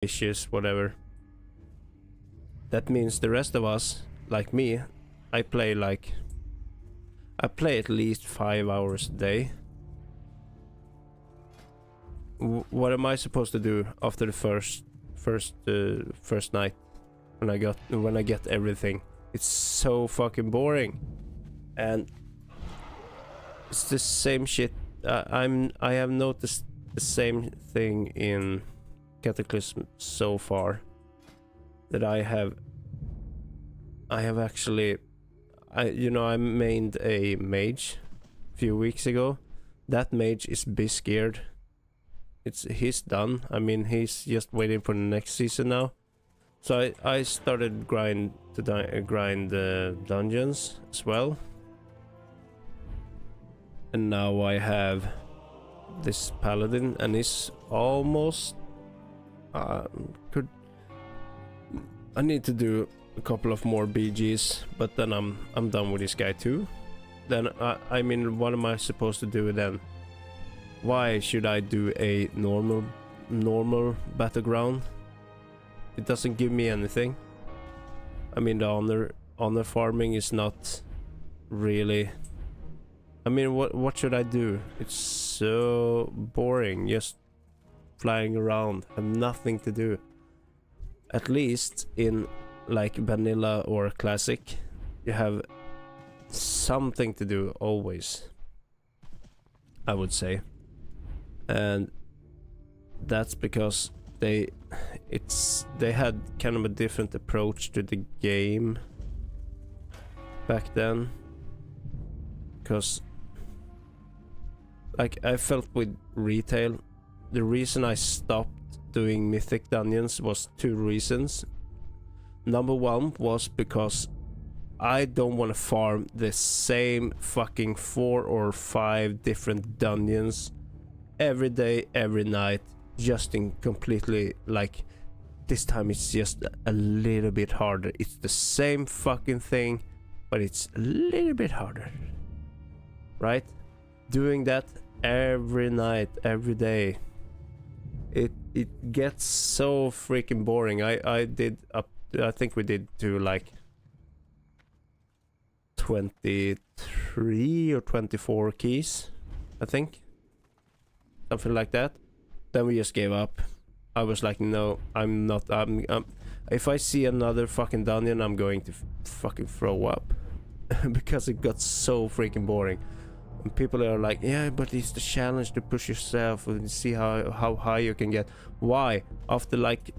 issues, whatever. That means the rest of us, like me, I play at least 5 hours a day. What am I supposed to do after the first night when I get everything? It's so fucking boring, and it's the same shit. I have noticed the same thing in Cataclysm so far, that I have actually, I mained a mage a few weeks ago. That mage is scared. He's done. I mean, he's just waiting for the next season now. So I started grind dungeons as well, and now I have this paladin, and he's almost I need to do a couple of more BGs, but then I'm done with this guy too. Then I mean, what am I supposed to do then? Why should I do a normal battleground? It doesn't give me anything. I mean, the honor farming is not really. I mean, what should I do? It's so boring, just flying around, have nothing to do. At least in like vanilla or classic, you have something to do always, I would say. And that's because they had kind of a different approach to the game back then, because like I felt with retail, the reason I stopped doing mythic dungeons was 2 reasons. Number 1 was because I don't want to farm the same fucking 4 or 5 different dungeons every day, every night, just in completely, like, this time it's just a little bit harder. It's the same fucking thing, but it's a little bit harder, right? Doing that every night, every day, it gets so freaking boring. I think we did to like 23 or 24 keys, I think, something like that. Then we just gave up. I was like, no, I'm not. If I see another fucking dungeon, I'm going to fucking throw up because it got so freaking boring. And people are like, yeah, but it's the challenge to push yourself and see how high you can get. Why? After like,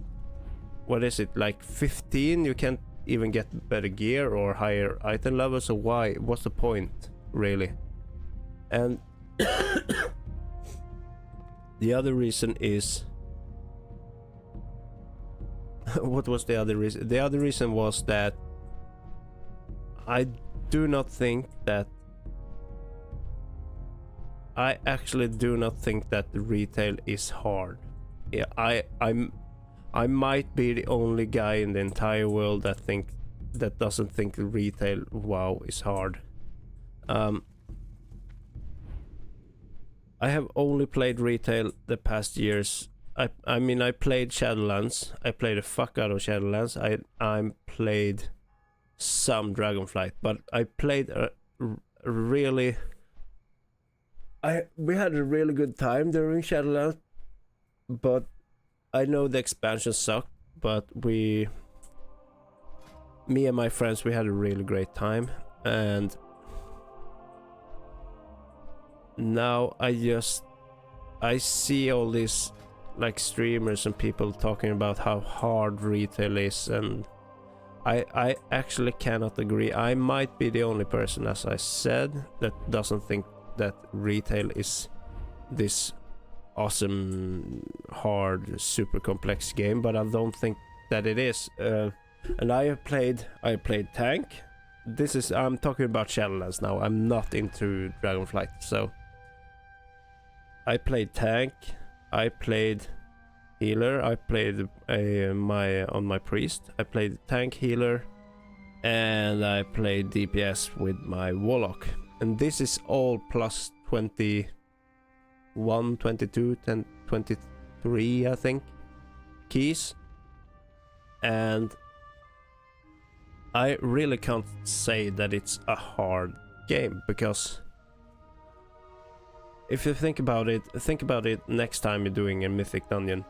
what is it, like 15, you can't even get better gear or higher item levels. So why? What's the point, really? And the other reason is what was the other reason? The other reason was that I actually do not think that the retail is hard. Yeah, I might be the only guy in the entire world that doesn't think retail WoW is hard. I have only played retail the past years. I mean, I played Shadowlands. I played the fuck out of Shadowlands. I played some Dragonflight, but I played we had a really good time during Shadowlands, but I know the expansion sucked, but me and my friends, we had a really great time. And now I see all these like streamers and people talking about how hard retail is, and I actually cannot agree. I might be the only person, as I said, that doesn't think that retail is this awesome, hard, super complex game, but I don't think that it is. And I played tank. I'm talking about Shadowlands now. I'm not into Dragonflight. So I played tank. I played healer. I played on my priest. I played tank, healer, and I played DPS with my warlock. And this is all plus 21, 22, 10, 23, I think. keys, and I really can't say that it's a hard game, because if you think about it next time you're doing a Mythic Dungeon.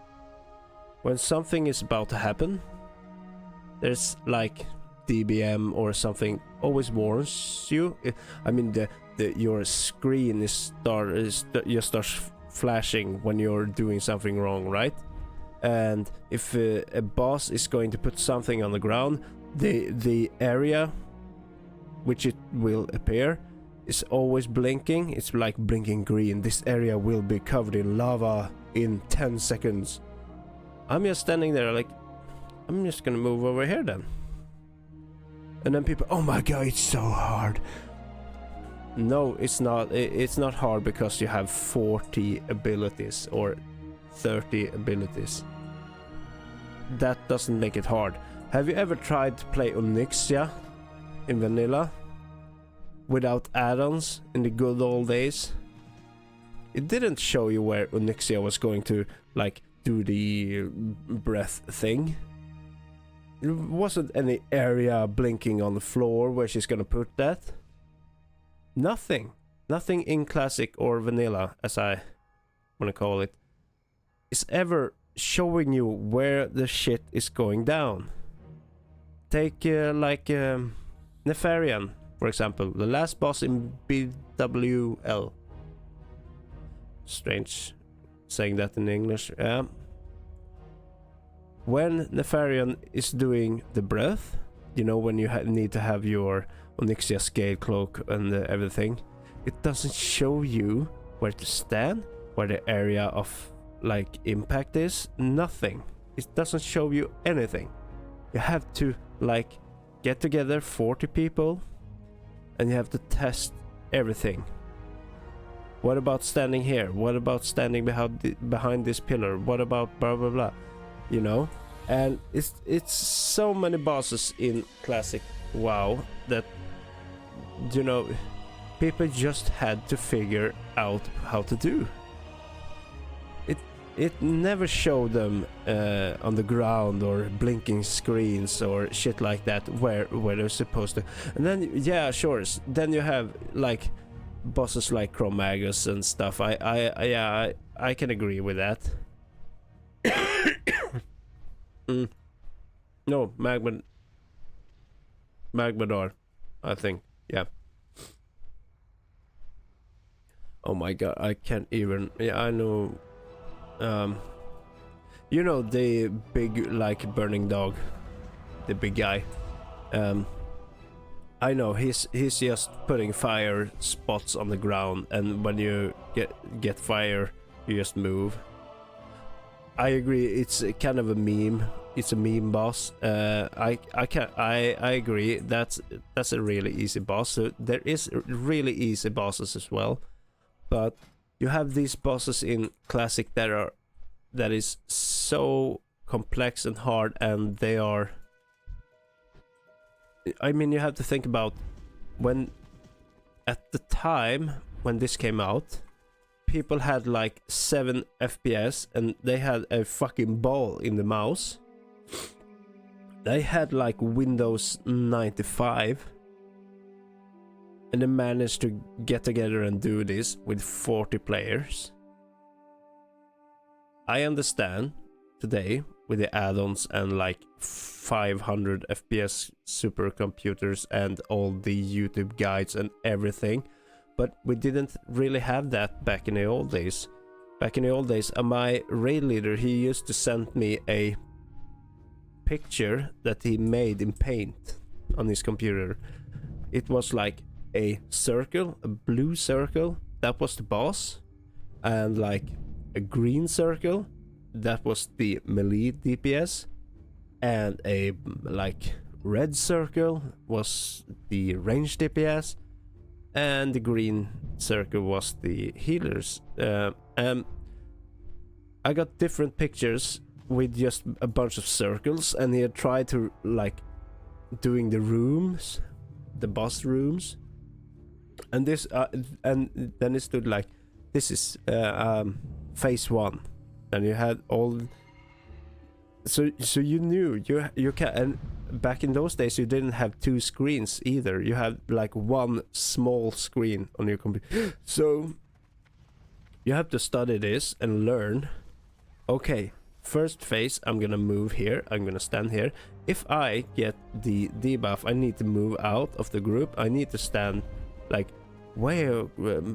When something is about to happen, there's like DBM or something always warns you. I mean, your screen just starts flashing when you're doing something wrong, right? And if a boss is going to put something on the ground, the area which it will appear is always blinking. It's like blinking green. This area will be covered in lava in 10 seconds. I'm just standing there like, I'm just gonna move over here then. And then people, oh my god, it's so hard. No, it's not. It's not hard because you have 40 abilities or 30 abilities. That doesn't make it hard. Have you ever tried to play Onyxia in vanilla without add-ons in the good old days? It didn't show you where Onyxia was going to like do the breath thing. There wasn't any area blinking on the floor where she's gonna put that. Nothing in classic or vanilla, as I wanna call it, is ever showing you where the shit is going down. Take Nefarian, for example, the last boss in BWL. Strange saying that in English. When Nefarian is doing the breath, you know, when you need to have your Onyxia scale cloak and everything, it doesn't show you where to stand, where the area of like impact is. Nothing. It doesn't show you anything. You have to like get together 40 people and you have to test everything. What about standing here? What about standing behind this pillar? What about blah blah blah? You know? And it's so many bosses in classic WoW that, you know, people just had to figure out how to do. It never showed them on the ground or blinking screens or shit like that where they're supposed to. And then yeah, sure. Then you have like bosses like Cro-Magus and stuff. I can agree with that. No, Magmador, I think. Yeah. Oh my god, I can't even. Yeah, I know. You know the big like burning dog, the big guy. I know he's just putting fire spots on the ground, and when you get fire, you just move. I agree. It's kind of a meme. It's a meme boss. I agree. That's a really easy boss. So there is really easy bosses as well, but you have these bosses in classic that is so complex and hard, and they are. I mean, you have to think about when, at the time when this came out, people had like 7 FPS and they had a fucking ball in the mouse. They had like Windows 95 and they managed to get together and do this with 40 players. I understand today with the add-ons and like 500 FPS supercomputers and all the YouTube guides and everything, but we didn't really have that back in the old days. Back in the old days, my raid leader, he used to send me a picture that he made in Paint on his computer. It was like a circle, a blue circle, that was the boss, and like a green circle, that was the melee DPS, and a like red circle was the range DPS, and the green circle was the healers. I got different pictures with just a bunch of circles, and he had tried to like doing the rooms, the boss rooms, and this and then it stood like this is phase 1, and you had all so you knew you can. And back in those days, you didn't have two screens either. You had like one small screen on your computer. So you have to study this and learn. Okay, first phase, I'm gonna move here. I'm gonna stand here. If I get the debuff, I need to move out of the group. I need to stand like where,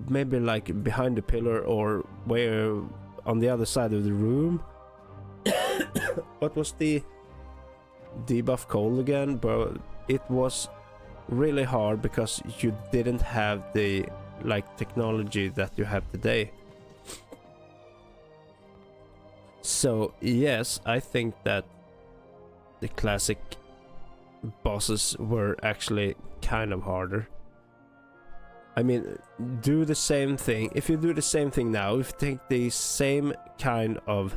maybe like behind the pillar or where on the other side of the room. What was the debuff called again? But it was really hard because you didn't have the like technology that you have today. So yes, I think that the classic bosses were actually kind of harder. I mean, do the same thing. If you do the same thing now, if you take the same kind of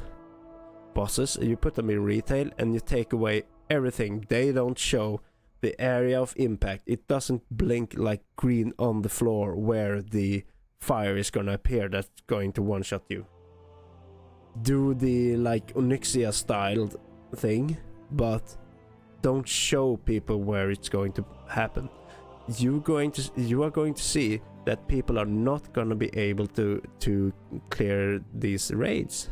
bosses, you put them in retail and you take away everything, they don't show the area of impact. It doesn't blink like green on the floor where the fire is gonna appear that's going to one-shot you. Do the like Onyxia styled thing, but don't show people where it's going to happen. You are going to see that people are not gonna be able to clear these raids.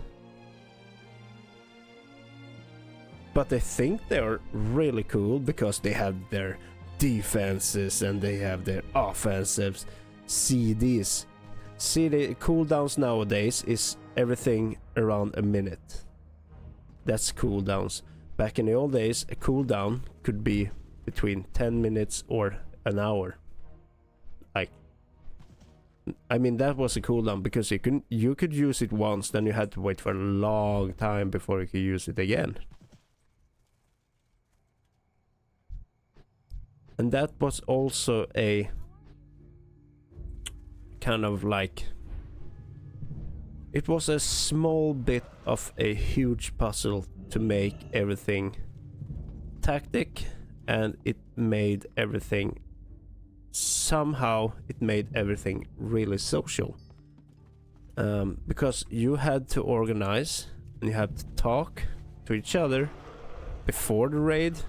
But they think they're really cool because they have their defenses and they have their offensives. CDs. See, the cooldowns nowadays is everything around a minute. That's cooldowns. Back in the old days, a cooldown could be between 10 minutes or an hour. Like, I mean, that was a cooldown because you could use it once, then you had to wait for a long time before you could use it again. And that was also a kind of like, it was a small bit of a huge puzzle to make everything tactic, and it made everything, somehow it made everything really social. Because you had to organize and you had to talk to each other before the raid.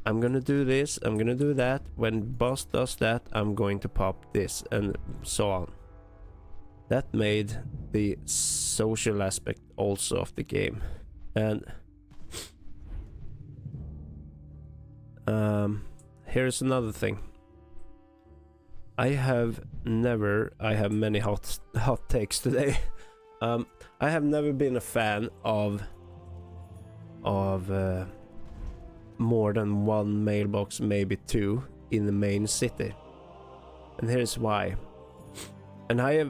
I'm gonna do this, I'm gonna do that. When boss does that, I'm going to pop this, and so on. That made the social aspect also of the game. And here's another thing. I have many hot takes today. I have never been a fan of more than one mailbox, maybe two, in the main city. And here's why. And I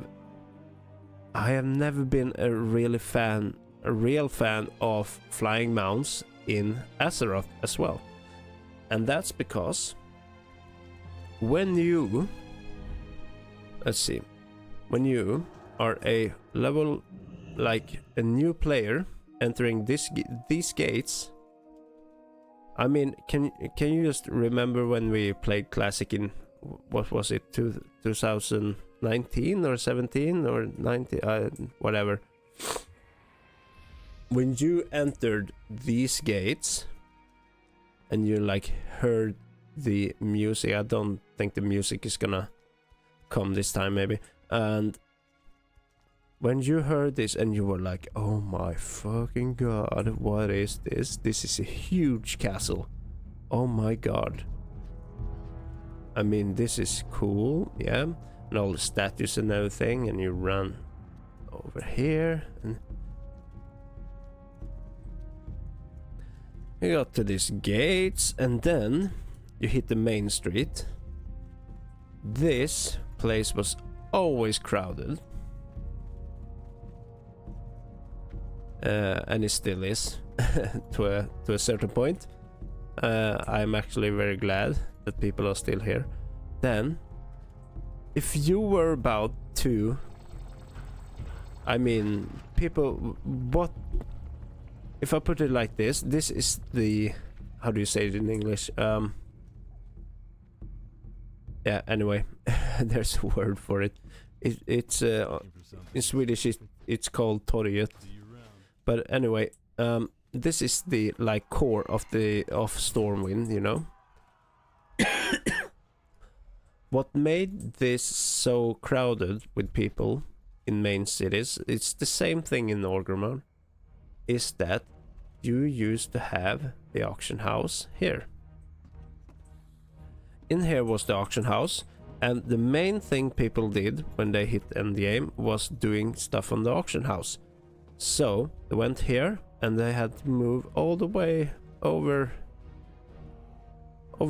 have never been a real fan of flying mounts in Azeroth as well. And that's because when you are a level, like a new player entering these gates. I mean, can you just remember when we played Classic in, what was it, 2019 or 17 or 19, whatever. When you entered these gates and you like heard the music, I don't think the music is gonna come this time maybe, and when you heard this and you were like, oh my fucking god, what is this? This is a huge castle. Oh my god. I mean, this is cool, yeah. And all the statues and everything, and you run over here and you got to these gates, and then you hit the main street. This place was always crowded. And it still is to a certain point. I'm actually very glad that people are still here. Then, if you were about to, I mean, people, what, if I put it like this is the, how do you say it in English? Yeah, anyway, there's a word for it. It's in Swedish it's called torget. But anyway, this is the like core of Stormwind, you know. What made this so crowded with people in main cities, it's the same thing in Orgrimmar, is that you used to have the auction house here. In here was the auction house, and the main thing people did when they hit endgame was doing stuff on the auction house. So they went here and they had to move all the way over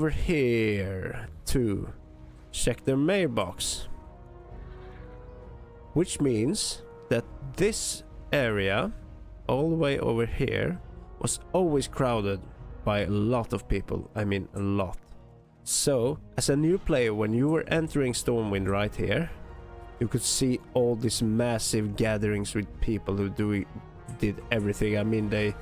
here to check their mailbox. Which means that this area all the way over here was always crowded by a lot of people. I mean a lot. So as a new player, when you were entering Stormwind right here, you could see all these massive gatherings with people who did everything. I mean, they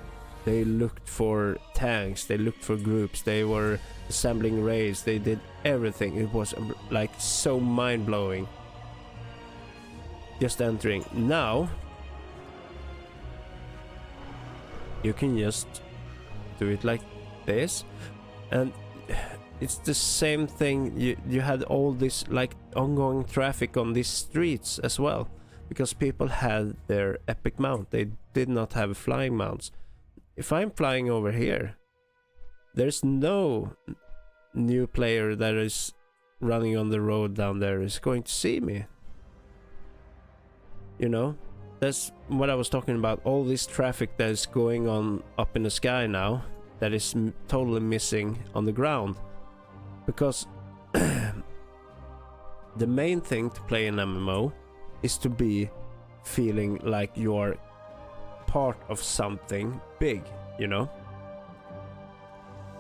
looked for tanks, they looked for groups, they were assembling raids, they did everything. It was like so mind-blowing just entering. Now you can just do it like this, and it's the same thing. You had all this like ongoing traffic on these streets as well, because people had their epic mount. They did not have flying mounts. If I'm flying over here, there's no new player that is running on the road down there is going to see me. You know, that's what I was talking about. All this traffic that is going on up in the sky now, that is totally missing on the ground. Because the main thing to play an MMO is to be feeling like you're part of something big, you know?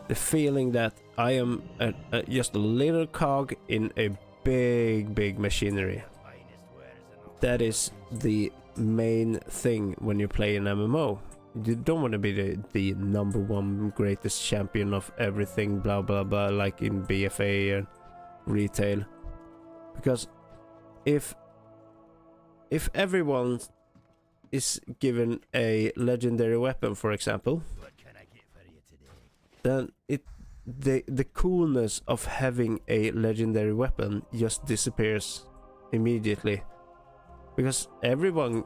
The feeling that I am just a little cog in a big machinery. That is the main thing when you play an MMO. You don't want to be the number one greatest champion of everything, blah blah blah, like in BFA and retail. Because if everyone is given a legendary weapon, for example, then the coolness of having a legendary weapon just disappears immediately. Because everyone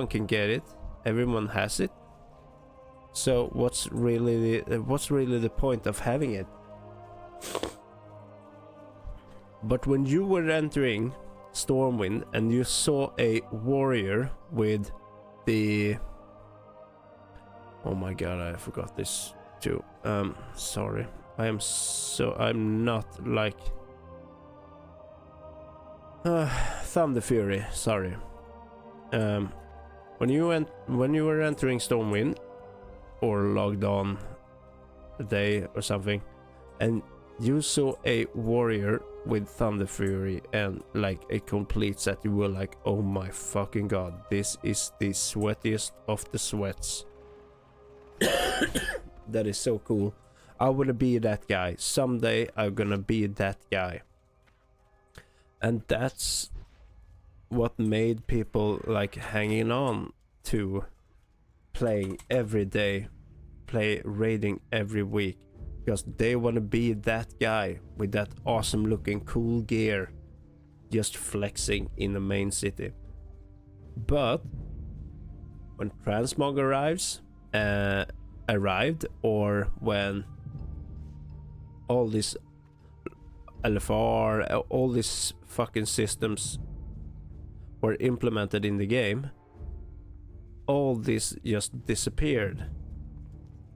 can get it, everyone has it. So what's really the point of having it? But when you were entering Stormwind and you saw a warrior with the... Oh my god, I forgot this too. Sorry. I'm not like... Thunder Fury, sorry. When you were entering Stormwind, or logged on a day or something, and you saw a warrior with Thunder Fury and like a complete set, you were like, oh my fucking god, this is the sweatiest of the sweats. That is so cool. I wanna be that guy. Someday I'm gonna be that guy. And that's what made people like hanging on to playing every day, play raiding every week, because they want to be that guy with that awesome looking cool gear just flexing in the main city. But when Transmog arrived, or when all this LFR, all these fucking systems were implemented in the game, all this just disappeared.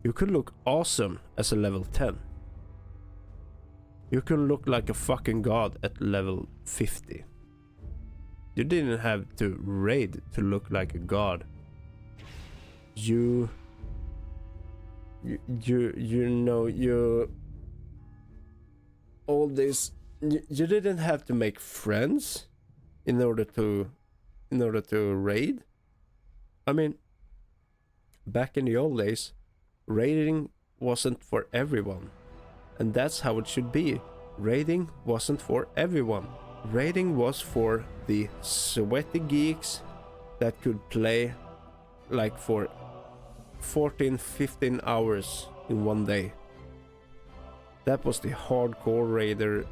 You could look awesome as a level 10. You can look like a fucking god at level 50. You didn't have to raid to look like a god. You all this, you didn't have to make friends in order to raid. I mean, back in the old days, raiding wasn't for everyone, and that's how it should be. Raiding wasn't for everyone. Raiding was for the sweaty geeks that could play like for 14, 15 hours in one day. That was the hardcore raider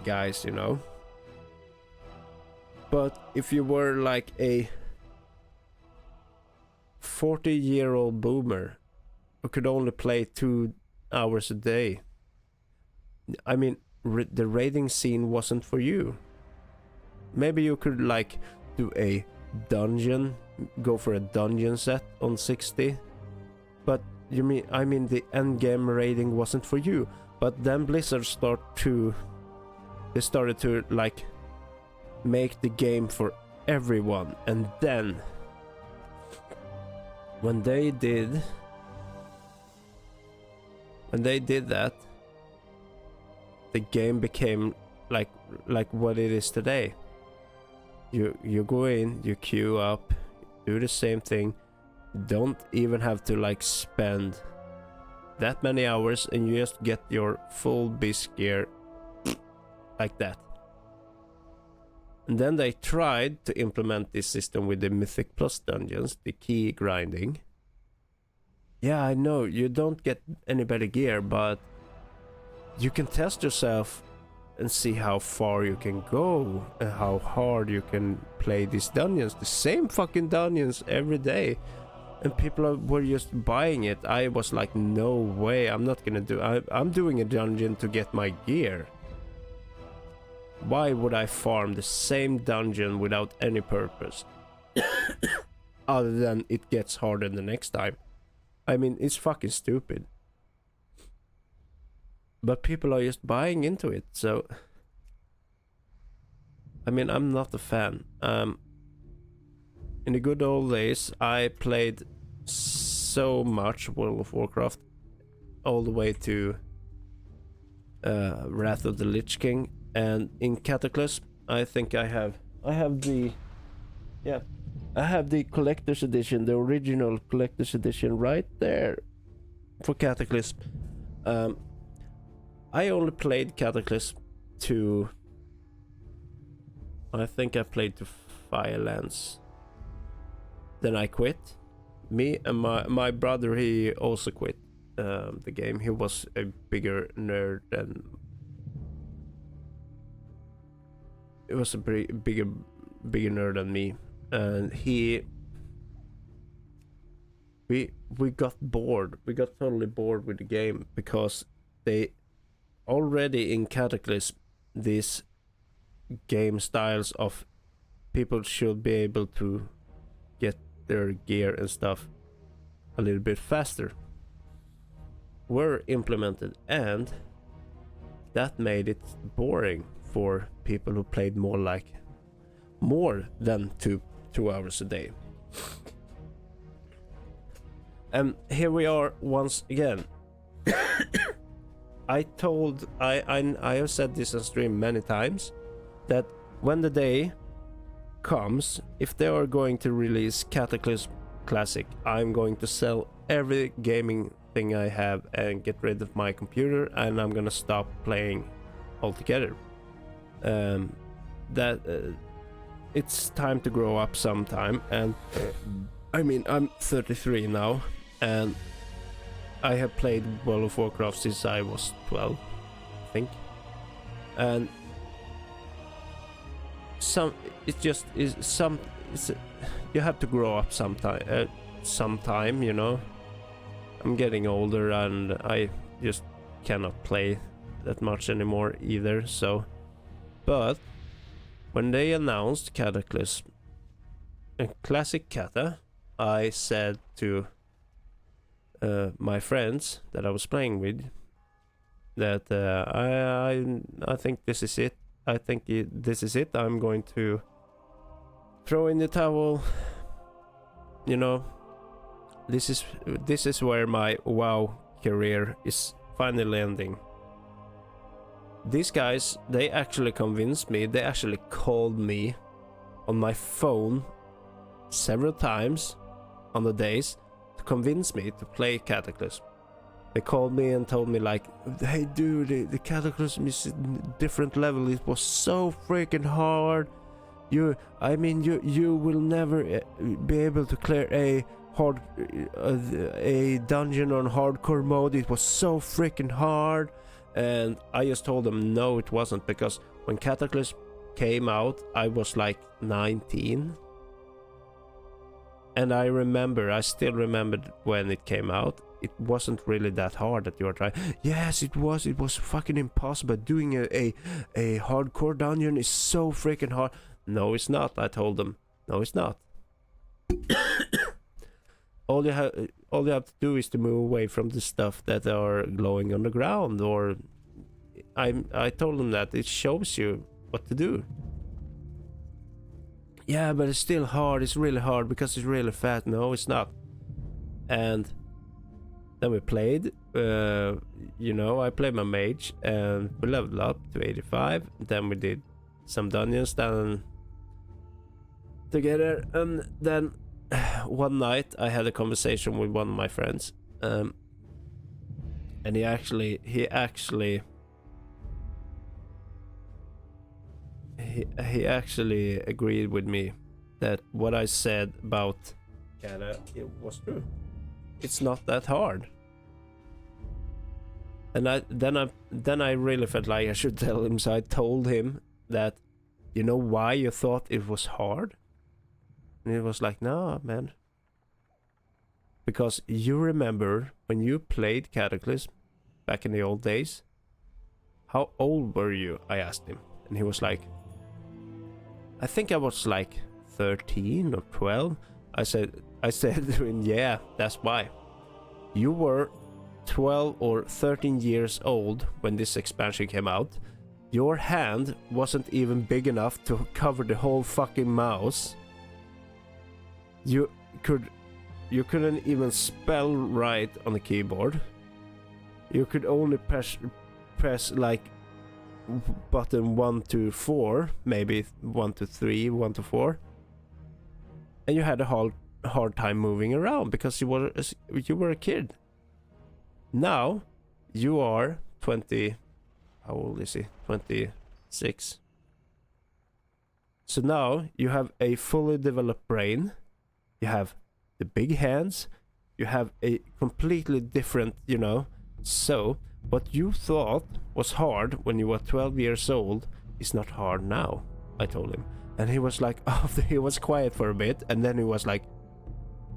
guys, you know. But if you were like a 40-year-old boomer who could only play 2 hours a day, I mean, the raiding scene wasn't for you. Maybe you could like do a dungeon, go for a dungeon set on 60, but I mean the end game raiding wasn't for you. But then Blizzard started to like make the game for everyone, and then when they did that, the game became like what it is today. You go in, you queue up, do the same thing, don't even have to like spend that many hours, and you just get your full beast gear like that. And then they tried to implement this system with the Mythic Plus dungeons, the key grinding. Yeah, I know, you don't get any better gear, but you can test yourself and see how far you can go and how hard you can play these dungeons, the same fucking dungeons every day, and people were just buying it. I was like, no way, I'm not gonna do I'm doing a dungeon to get my gear. Why would I farm the same dungeon without any purpose other than it gets harder the next time? I mean, it's fucking stupid. But people are just buying into it, so I mean, I'm not a fan. In the good old days, I played so much World of Warcraft, all the way to Wrath of the Lich King, and in Cataclysm, I think I have the collector's edition, the original collector's edition, right there for Cataclysm. I only played Cataclysm to... I think I played to Firelands. Then I quit. Me and my brother, he also quit the game. He was a bigger nerd than... He was a bigger nerd than me. And we got bored. We got totally bored with the game because they... Already in Cataclysm, these game styles of people should be able to get their gear and stuff a little bit faster were implemented, and that made it boring for people who played more than two hours a day. And here we are once again. I have said this on stream many times, that when the day comes, if they are going to release Cataclysm Classic, I'm going to sell every gaming thing I have and get rid of my computer, and I'm gonna stop playing altogether. It's time to grow up sometime, and I mean, I'm 33 now, and I have played World of Warcraft since I was 12, I think, and you have to grow up sometime, you know. I'm getting older and I just cannot play that much anymore either. So, but when they announced Cataclysm, a classic Cata, I said to my friends that I was playing with that I think this is it. This is it. I'm going to throw in the towel. You know, this is where my WoW career is finally ending. These guys, they actually convinced me. They actually called me on my phone several times on the days to convince me to play Cataclysm. They called me and told me like, hey dude, the Cataclysm is a different level. It was so freaking hard. You will never be able to clear a a dungeon on hardcore mode. It was so freaking hard. And I just told them no, it wasn't, because when Cataclysm came out, I was like 19. And I still remembered when it came out. It wasn't really that hard that you were trying. Yes, it was fucking impossible. Doing a hardcore dungeon is so freaking hard. No, it's not, I told them. No, it's not. all you have to do is to move away from the stuff that are glowing on the ground, or I told them that it shows you what to do. Yeah, but it's still hard. It's really hard because it's really fast. No, it's not. And then we played. I played my mage and we leveled up to 85. Then we did some dungeons down together, and then one night I had a conversation with one of my friends, and he actually agreed with me that what I said about Canada, it was true. It's not that hard. And then I really felt like I should tell him, so I told him that, you know why you thought it was hard? And he was like, no, man. Because you remember when you played Cataclysm back in the old days? How old were you? I asked him. And he was like, I think I was like 13 or 12. I said to him, yeah, that's why. You were 12 or 13 years old when this expansion came out. Your hand wasn't even big enough to cover the whole fucking mouse. You couldn't even spell right on the keyboard. You could only press like button 1 to 4, maybe 1 to 3, 1 to 4, and you had a hard time moving around because you were a kid. Now you are 20. How old is he? 26. So now you have a fully developed brain. You have the big hands. You have a completely different, So what you thought was hard when you were 12 years old is not hard now, I told him. And he was like, he was quiet for a bit, and then he was like,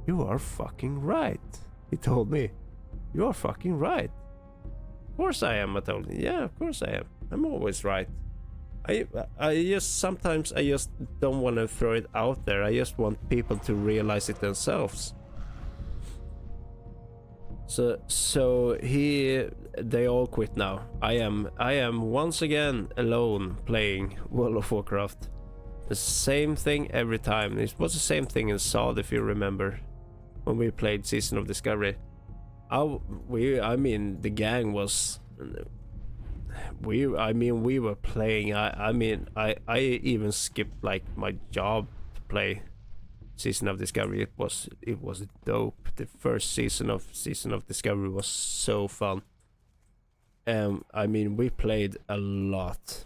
you are fucking right. He told me, you are fucking right. Of course I am, I told him. Yeah, of course I am. I'm always right. Sometimes I just don't want to throw it out there. I just want people to realize it themselves. So they all quit now. I am once again alone playing World of Warcraft. The same thing every time. It was the same thing in SOD, if you remember, when we played Season of Discovery. The gang was. We were playing. I even skipped like my job to play Season of Discovery. It was dope. The first season of Discovery was so fun. We played a lot.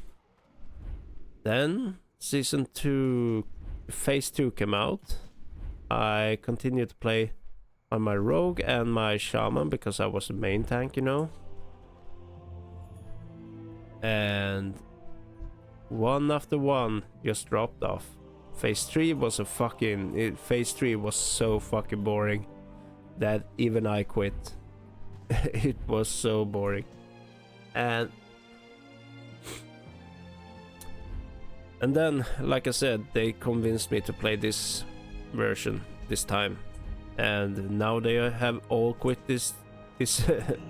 Then Season 2, Phase 2 came out. I continued to play on my rogue and my shaman because I was the main tank, And one after one just dropped off. Phase 3 was Phase 3 was so fucking boring that even I quit. It was so boring. And then, like I said, they convinced me to play this version this time. And now they have all quit this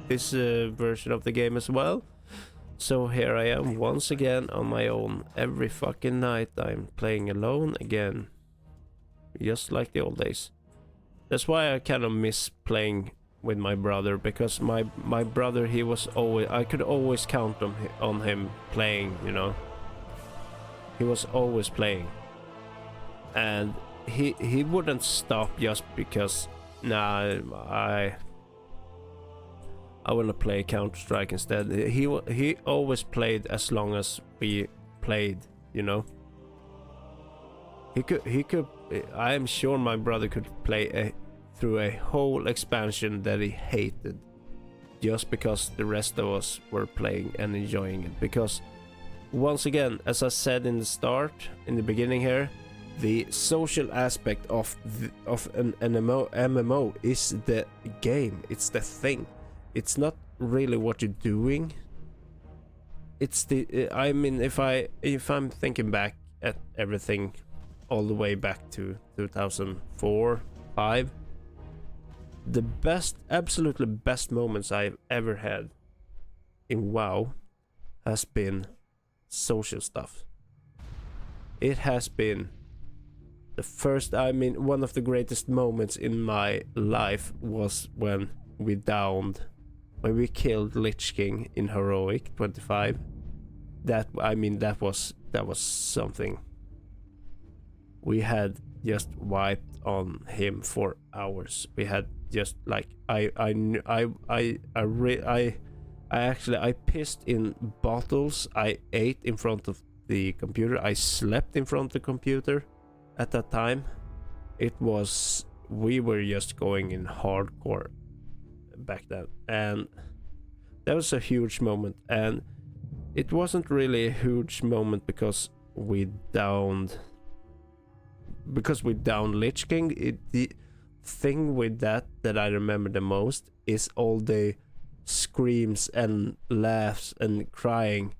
version of the game as well. So here I am once again on my own. Every fucking night I'm playing alone again. Just like the old days. That's why I kind of miss playing with my brother, because my brother, I could always count on him playing, He was always playing. And he wouldn't stop just because, I want to play Counter-Strike instead. He always played as long as we played, He could. I am sure my brother could play through a whole expansion that he hated just because the rest of us were playing and enjoying it. Because once again, as I said in the beginning here, the social aspect of an MMO is the game. It's the thing. It's not really what you're doing. It's the I mean, if I'm thinking back at everything all the way back to 2004, 5, the absolutely best moments I've ever had in WoW has been social stuff. It has been one of the greatest moments in my life was when we killed Lich King in Heroic 25. That was something. We had just wiped on him for hours. We had just like I pissed in bottles. I ate in front of the computer. I slept in front of the computer. At that time, we were just going in hardcore back then, and that was a huge moment. And it wasn't really a huge moment because we downed Lich King. The thing with that I remember the most is all the screams and laughs and crying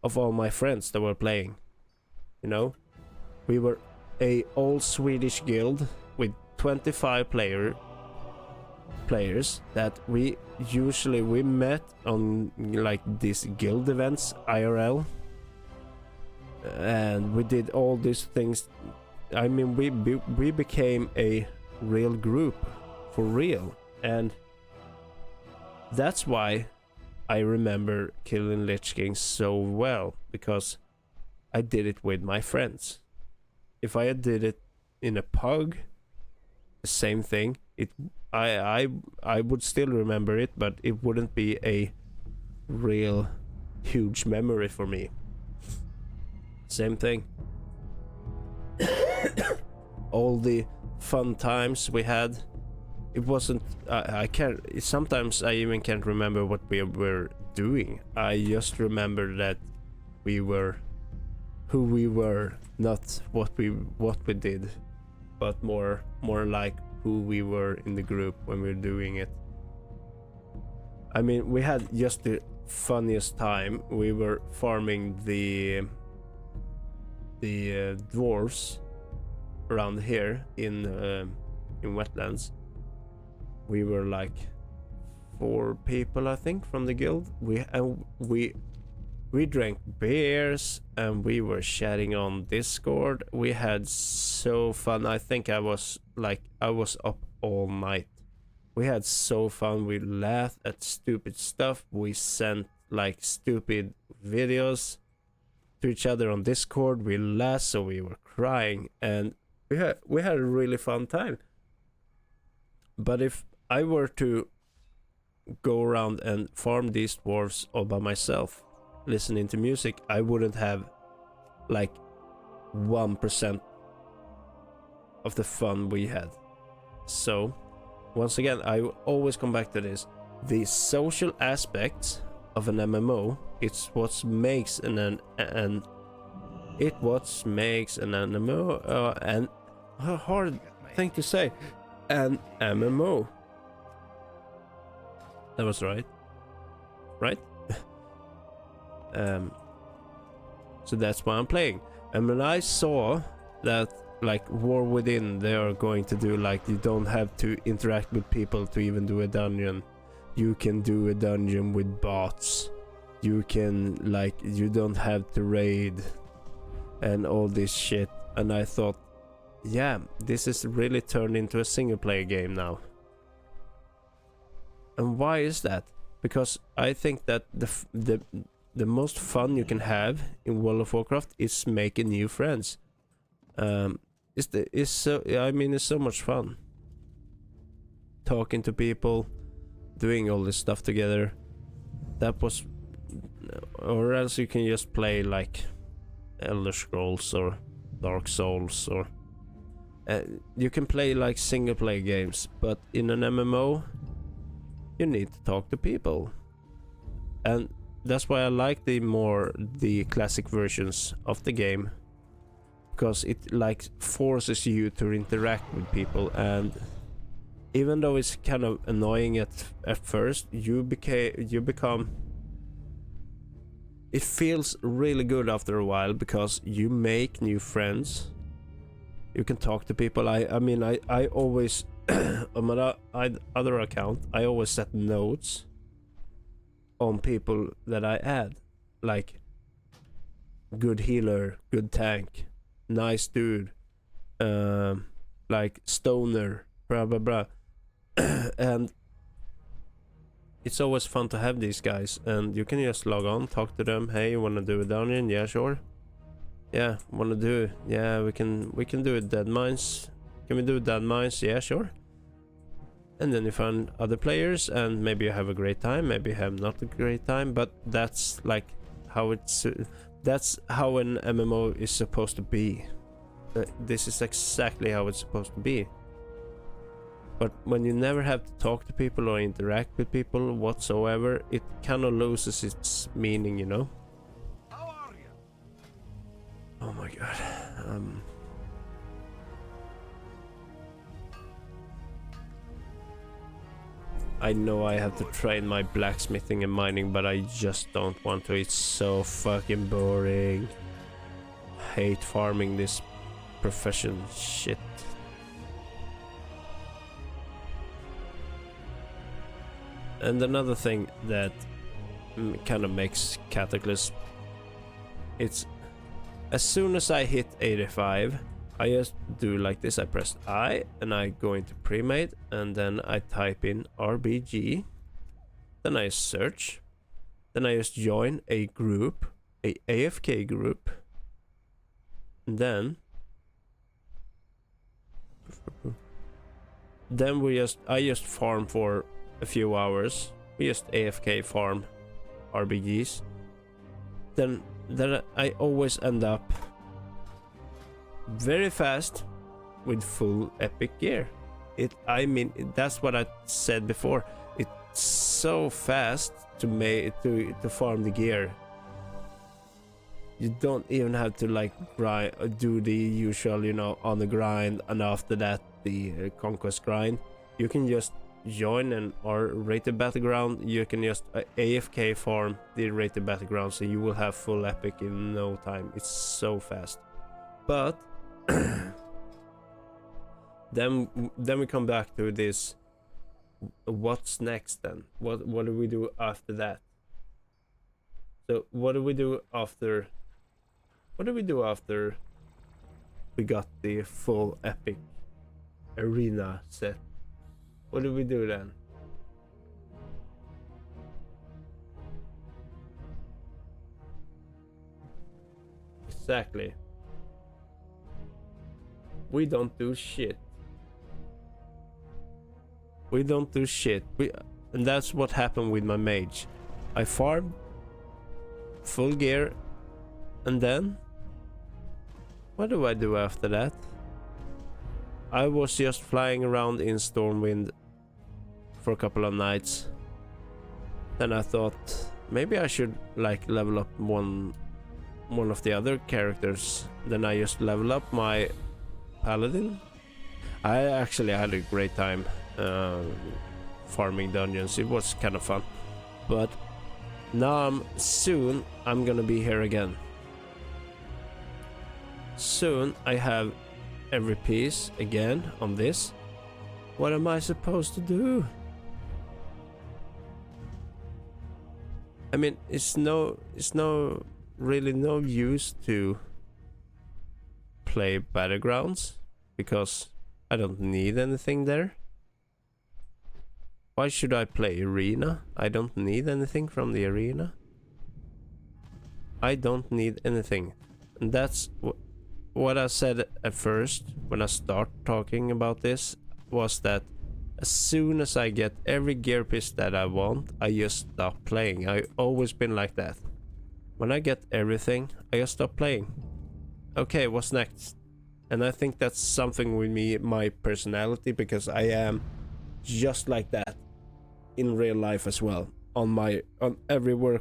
of all my friends that were playing. You know, we were a all Swedish guild with 25 players that we met on like these guild events IRL, and we did all these things. I mean, we became a real group for real, and that's why I remember killing Lich King so well, because I did it with my friends. If I had did it in a pug, the same thing. I would still remember it, but it wouldn't be a real huge memory for me. Same thing. All the fun times we had. It wasn't. I can't. Sometimes I even can't remember what we were doing. I just remember that we were who we were, not what we did, but more like who we were in the group when we were doing it. I mean, we had just the funniest time. We were farming the dwarves around here in wetlands. We were like 4 people, I think, from the guild. We drank beers and we were chatting on Discord. We had so fun. I think I was up all night. We had so fun. We laughed at stupid stuff. We sent like stupid videos to each other on Discord. We laughed, so we were crying, and we had a really fun time. But if I were to go around and farm these dwarves all by myself, listening to music, I wouldn't have like 1% of the fun we had. So once again, I always come back to this: the social aspects of an MMO. It's what makes an MMO, and a hard thing to say, an MMO. That was right? So that's why I'm playing. And when I saw that, like, War Within, they are going to do, like, you don't have to interact with people to even do a dungeon. You can do a dungeon with bots. You can, like, you don't have to raid and all this shit. And I thought, yeah, this is really turned into a single player game now. And why is that? Because I think that the most fun you can have in World of Warcraft is making new friends. It's so much fun talking to people, doing all this stuff together. Or else you can just play like Elder Scrolls or Dark Souls or You can play like single player games, but in an MMO you need to talk to people, and that's why I like the classic versions of the game, because it like forces you to interact with people. And even though it's kind of annoying at first, you become, it feels really good after a while, because you make new friends, you can talk to people. I mean I always on my other account I always set notes on people that I add, like good healer, good tank, nice dude, like stoner, blah blah blah. And it's always fun to have these guys, and you can just log on, talk to them. Hey, you wanna do a dungeon? Yeah, sure. Yeah, wanna do? Yeah, we can do it. Dead mines. Can we do dead mines? Yeah, sure. And then you find other players, and maybe you have a great time, maybe you have not a great time, but that's like how that's how an MMO is supposed to be. This is exactly how it's supposed to be. But when you never have to talk to people or interact with people whatsoever, it kind of loses its meaning, you know? How are you? Oh my god. I know I have to train my blacksmithing and mining, but I just don't want to. It's so fucking boring. Hate farming this profession shit. And another thing that kind of makes Cataclysm, it's as soon as I hit 85, I just do like this. I press I and I go into pre-made, and then I type in RBG, then I search, then I just join a group, a AFK group, and then I just farm for a few hours. We just AFK farm RBGs. Then I always end up very fast with full epic gear. I mean, that's what I said before. It's so fast to farm the gear. You don't even have to like do the usual, you know, on the grind, and after that the conquest grind. You can just join an rated battleground. You can just AFK farm the rated battleground, so you will have full epic in no time. It's so fast. But then we come back to this. What's next then? What do we do after that? So what do we do after? What do we do after we got the full epic arena set? What do we do then? Exactly. We don't do shit. We don't do shit. And that's what happened with my mage. I farmed full gear, and then what do I do after that? I was just flying around in Stormwind for a couple of nights. Then I thought maybe I should like level up one of the other characters. Then I just level up my paladin. I actually had a great time farming dungeons. It was kind of fun. But now soon I'm gonna be here again. Soon I have every piece again on this. What am I supposed to do? I mean, it's really no use to play Battlegrounds because I don't need anything there. Why should I play Arena? I don't need anything from the Arena. I don't need anything. And that's what I said at first when I start talking about this, was that as soon as I get every gear piece that I want, I just stop playing. I've always been like that. When I get everything, I just stop playing. Okay, what's next? And I think that's something with me, my personality, because I am just like that in real life as well. On every work